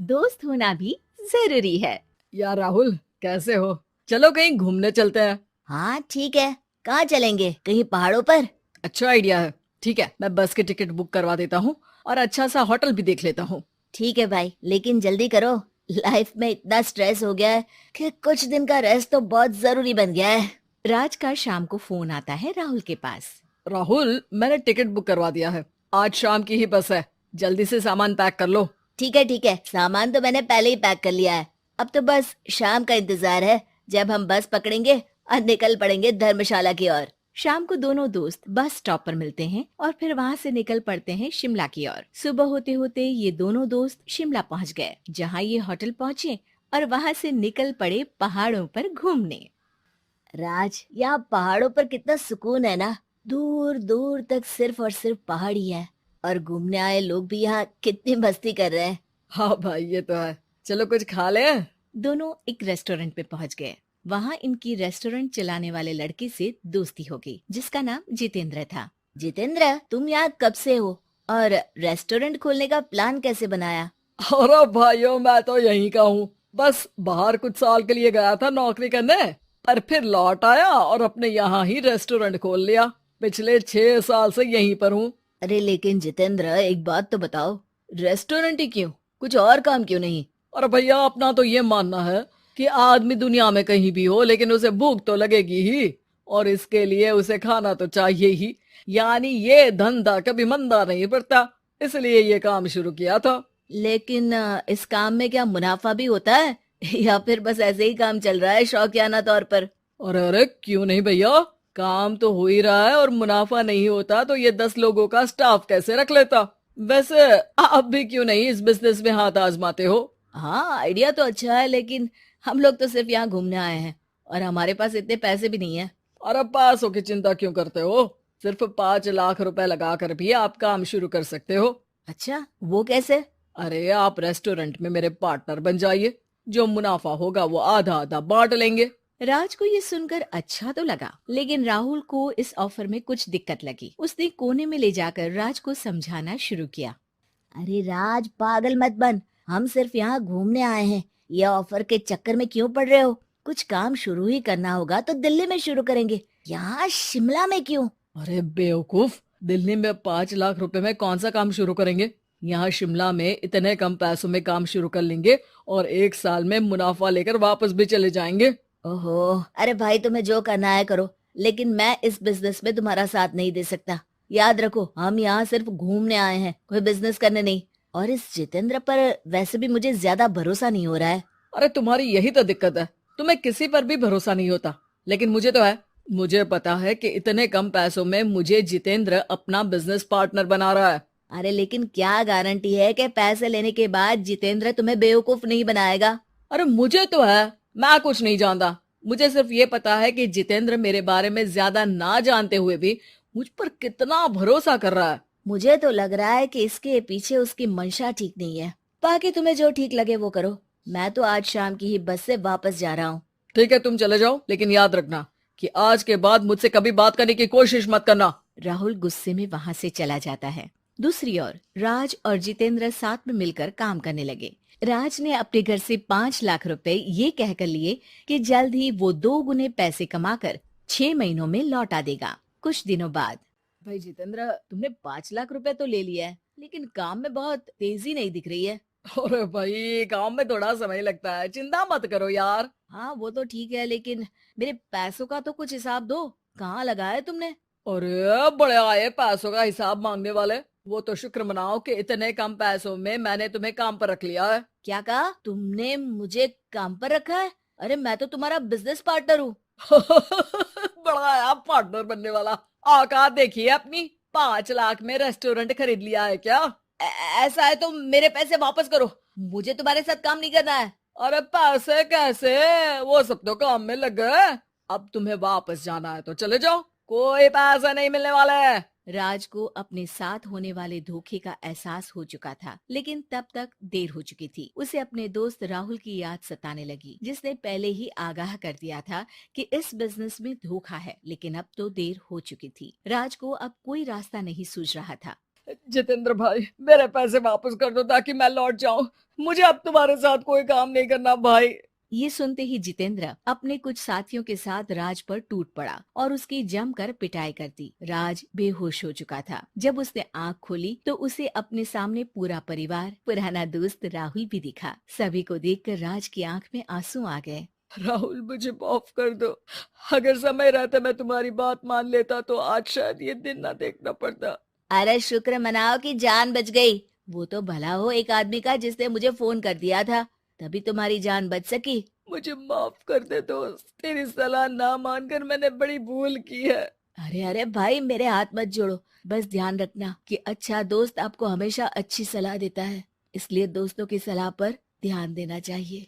दोस्त होना भी जरूरी है। यार राहुल, कैसे हो? चलो कहीं घूमने चलते हैं। हाँ ठीक है। कहाँ चलेंगे? कहीं पहाड़ों पर? अच्छा आइडिया है। ठीक है, मैं बस की टिकट बुक करवा देता हूँ और अच्छा सा होटल भी देख लेता हूँ। ठीक है भाई, लेकिन जल्दी करो। लाइफ में इतना स्ट्रेस हो गया है कि कुछ दिन का रेस्ट तो बहुत जरूरी बन गया है। राज का शाम को फोन आता है राहुल के पास। राहुल, मैंने टिकट बुक करवा दिया है। आज शाम की ही बस है। जल्दी से सामान पैक कर लो। ठीक है, सामान तो मैंने पहले ही पैक कर लिया है। अब तो बस शाम का इंतजार है, जब हम बस पकड़ेंगे और निकल पड़ेंगे धर्मशाला की ओर। शाम को दोनों दोस्त बस स्टॉप पर मिलते हैं और फिर वहाँ से निकल पड़ते हैं शिमला की ओर। सुबह होते होते ये दोनों दोस्त शिमला पहुँच गए, जहाँ ये होटल पहुँचे और वहाँ से निकल पड़े पहाड़ों पर घूमने। राज, यहाँ पहाड़ों पर कितना सुकून है ना। दूर दूर तक सिर्फ और सिर्फ पहाड़ ही है, और घूमने आए लोग भी यहाँ कितनी मस्ती कर रहे हैं। हाँ भाई, ये तो है। चलो कुछ खा ले। दोनों एक रेस्टोरेंट पे पहुंच गए। वहाँ इनकी रेस्टोरेंट चलाने वाले लड़के से दोस्ती हो गई, जिसका नाम जितेंद्र था। जितेंद्र, तुम यहाँ कब से हो और रेस्टोरेंट खोलने का प्लान कैसे बनाया? अरे भाइयों, मैं तो यहीं का हूँ। बस बाहर कुछ साल के लिए गया था नौकरी करने, पर फिर लौट आया और अपने यहाँ ही रेस्टोरेंट खोल लिया। पिछले 6 साल से यहीं पर हूँ। अरे लेकिन जितेंद्र, एक बात तो बताओ, रेस्टोरेंट ही क्यों? कुछ और काम क्यों नहीं? और भैया, अपना तो ये मानना है कि आदमी दुनिया में कहीं भी हो, लेकिन उसे भूख तो लगेगी ही, और इसके लिए उसे खाना तो चाहिए ही। यानी ये धंधा कभी मंदा नहीं पड़ता, इसलिए ये काम शुरू किया था। लेकिन इस काम में क्या मुनाफा भी होता है या फिर बस ऐसे ही काम चल रहा है शौकियाना तौर पर? और अरे क्यों नहीं भैया, काम तो हो ही रहा है, और मुनाफा नहीं होता तो ये 10 लोगों का स्टाफ कैसे रख लेता। वैसे आप भी क्यों नहीं इस बिजनेस में हाथ आजमाते हो? हाँ, आइडिया तो अच्छा है, लेकिन हम लोग तो सिर्फ यहाँ घूमने आए हैं और हमारे पास इतने पैसे भी नहीं है। और अब पैसों की चिंता क्यों करते हो? सिर्फ 5 लाख रुपए लगाकर भी आप काम शुरू कर सकते हो। अच्छा, वो कैसे? अरे आप रेस्टोरेंट में मेरे पार्टनर बन जाइए। जो मुनाफा होगा वो आधा आधा बांट लेंगे। राज को ये सुनकर अच्छा तो लगा, लेकिन राहुल को इस ऑफर में कुछ दिक्कत लगी। उसने कोने में ले जाकर राज को समझाना शुरू किया। अरे राज, पागल मत बन। हम सिर्फ यहाँ घूमने आए हैं, ये ऑफर के चक्कर में क्यों पड़ रहे हो? कुछ काम शुरू ही करना होगा तो दिल्ली में शुरू करेंगे, यहाँ शिमला में क्यों? अरे बेवकूफ, दिल्ली में 5 लाख रुपए में कौन सा काम शुरू करेंगे? यहाँ शिमला में इतने कम पैसों में काम शुरू कर लेंगे और 1 साल में मुनाफा लेकर वापस भी चले जाएंगे। ओहो, अरे भाई, तुम्हें जो करना है करो, लेकिन मैं इस बिजनेस में तुम्हारा साथ नहीं दे सकता। याद रखो, हम यहाँ सिर्फ घूमने आए हैं, कोई बिजनेस करने नहीं। और इस जितेंद्र पर वैसे भी मुझे ज्यादा भरोसा नहीं हो रहा है। अरे तुम्हारी यही तो दिक्कत है, तुम्हें किसी पर भी भरोसा नहीं होता, लेकिन मुझे तो है। मुझे पता है कि इतने कम पैसों में मुझे जितेंद्र अपना बिजनेस पार्टनर बना रहा है। अरे लेकिन क्या गारंटी है कि पैसे लेने के बाद जितेंद्र तुम्हें बेवकूफ नहीं बनाएगा? अरे मुझे तो है, मैं कुछ नहीं जानता। मुझे सिर्फ ये पता है कि जितेंद्र मेरे बारे में ज्यादा ना जानते हुए भी मुझ पर कितना भरोसा कर रहा है। मुझे तो लग रहा है कि इसके पीछे उसकी मंशा ठीक नहीं है। बाकी तुम्हें जो ठीक लगे वो करो। मैं तो आज शाम की ही बस से वापस जा रहा हूँ। ठीक है, तुम चले जाओ, लेकिन याद रखना कि आज के बाद मुझसे कभी बात करने की कोशिश मत करना। राहुल गुस्से में वहाँ से चला जाता है। दूसरी ओर राज और जितेंद्र साथ में मिलकर काम करने लगे। राज ने अपने घर से 5 लाख रुपए ये कहकर लिए कि जल्द ही वो 2 गुने पैसे कमाकर 6 महीनों में लौटा देगा। कुछ दिनों बाद, भाई जितेंद्र, तुमने 5 लाख रुपए तो ले लिया है, लेकिन काम में बहुत तेजी नहीं दिख रही है। अरे भाई, काम में थोड़ा समय लगता है, चिंता मत करो यार। हाँ वो तो ठीक है, लेकिन मेरे पैसों का तो कुछ हिसाब दो। कहाँ लगाया है तुमने? अरे बड़े आए पैसों का हिसाब मांगने वाले। वो तो शुक्र मनाओ कि इतने कम पैसों में मैंने तुम्हें काम पर रख लिया है। क्या कहा? तुमने मुझे काम पर रखा है? अरे मैं तो तुम्हारा बिजनेस पार्टनर हूँ। बड़ा आया पार्टनर बनने वाला। औकात देखिए अपनी। 5 लाख में रेस्टोरेंट खरीद लिया है क्या? ऐसा है तो मेरे पैसे वापस करो, मुझे तुम्हारे साथ काम नहीं करना है। अरे पैसे कैसे? वो सब तो काम में लग गए। अब तुम्हें वापस जाना है तो चले जाओ, कोई पैसा नहीं मिलने वाला है। राज को अपने साथ होने वाले धोखे का एहसास हो चुका था, लेकिन तब तक देर हो चुकी थी। उसे अपने दोस्त राहुल की याद सताने लगी, जिसने पहले ही आगाह कर दिया था कि इस बिजनेस में धोखा है, लेकिन अब तो देर हो चुकी थी। राज को अब कोई रास्ता नहीं सूझ रहा था। जितेंद्र भाई, मेरे पैसे वापस कर दो ताकि मैं लौट जाऊं। मुझे अब तुम्हारे साथ कोई काम नहीं करना भाई। ये सुनते ही जितेंद्र अपने कुछ साथियों के साथ राज पर टूट पड़ा और उसकी जमकर पिटाई कर दी। राज बेहोश हो चुका था। जब उसने आंख खोली तो उसे अपने सामने पूरा परिवार, पुराना दोस्त राहुल भी दिखा। सभी को देखकर राज की आंख में आंसू आ गए। राहुल, मुझे माफ कर दो। अगर समय रहते मैं तुम्हारी बात मान लेता तो आज शायद ये दिन ना देखना पड़ता। अरे शुक्र मनाओ कि जान बच गई। वो तो भला हो एक आदमी का जिसने मुझे फोन कर दिया था, तभी तुम्हारी जान बच सकी। मुझे माफ कर दे दोस्त, तेरी सलाह ना मानकर मैंने बड़ी भूल की है। अरे अरे भाई, मेरे हाथ मत जोड़ो। बस ध्यान रखना कि अच्छा दोस्त आपको हमेशा अच्छी सलाह देता है, इसलिए दोस्तों की सलाह पर ध्यान देना चाहिए।